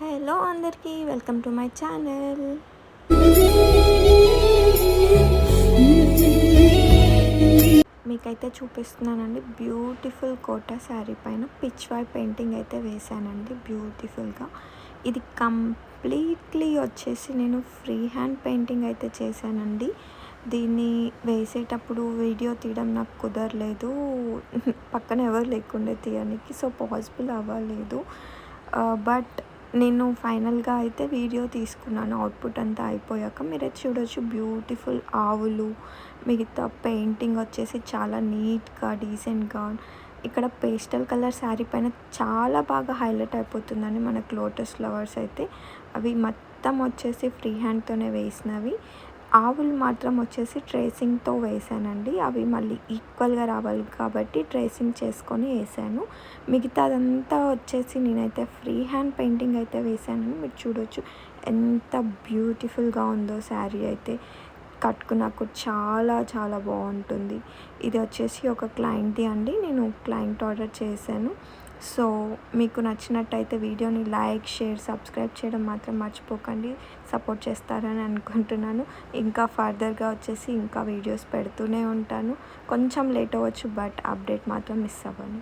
Hello అందరికీ welcome to my channel. మీకైతే చూపిస్తున్నానండి, బ్యూటిఫుల్ కోటా శారీ పైన పిచ్ వై పెయింటింగ్ అయితే వేసానండి బ్యూటిఫుల్గా. ఇది కంప్లీట్లీ వచ్చేసి నేను ఫ్రీ హ్యాండ్ పెయింటింగ్ అయితే చేశానండి. దీన్ని వేసేటప్పుడు వీడియో తీయడం నాకు కుదరలేదు, పక్కన ఎవరు లేకుండే తీయడానికి, సో పాసిబుల్ అవ్వలేదు. బట్ నేను ఫైనల్గా అయితే వీడియో తీసుకున్నాను అవుట్పుట్ అంతా అయిపోయాక. మీరైతే చూడొచ్చు, బ్యూటిఫుల్ ఆవులు, మిగతా పెయింటింగ్ వచ్చేసి చాలా నీట్గా డీసెంట్గా. ఇక్కడ పేస్టల్ కలర్ శారీ పైన చాలా బాగా హైలైట్ అయిపోతుందండి మనకు లోటస్ ఫ్లవర్స్ అయితే. అవి మొత్తం వచ్చేసి ఫ్రీ హ్యాండ్తోనే వేసినవి. ఆవులు మాత్రం వచ్చేసి ట్రేసింగ్తో వేసానండి. అవి మళ్ళీ ఈక్వల్గా రావాలి కాబట్టి ట్రేసింగ్ చేసుకొని వేసాను. మిగతాదంతా వచ్చేసి నేనైతే ఫ్రీ హ్యాండ్ పెయింటింగ్ అయితే వేసాను. మీరు చూడొచ్చు ఎంత బ్యూటిఫుల్గా ఉందో శారీ అయితే. కట్టుకున్నాకు చాలా చాలా బాగుంటుంది. ఇది వచ్చేసి ఒక క్లయింట్ది అండి, నేను క్లయింట్ ఆర్డర్ చేశాను. సో మీకు నచ్చినట్టయితే వీడియోని లైక్, షేర్, సబ్స్క్రైబ్ చేయడం మాత్రం మర్చిపోకండి. సపోర్ట్ చేస్తారని అనుకుంటున్నాను. ఇంకా ఫర్దర్గా వచ్చేసి ఇంకా వీడియోస్ పెడుతూనే ఉంటాను. కొంచెం లేట్ అవ్వచ్చు, బట్ అప్డేట్ మాత్రం మిస్ అవ్వను.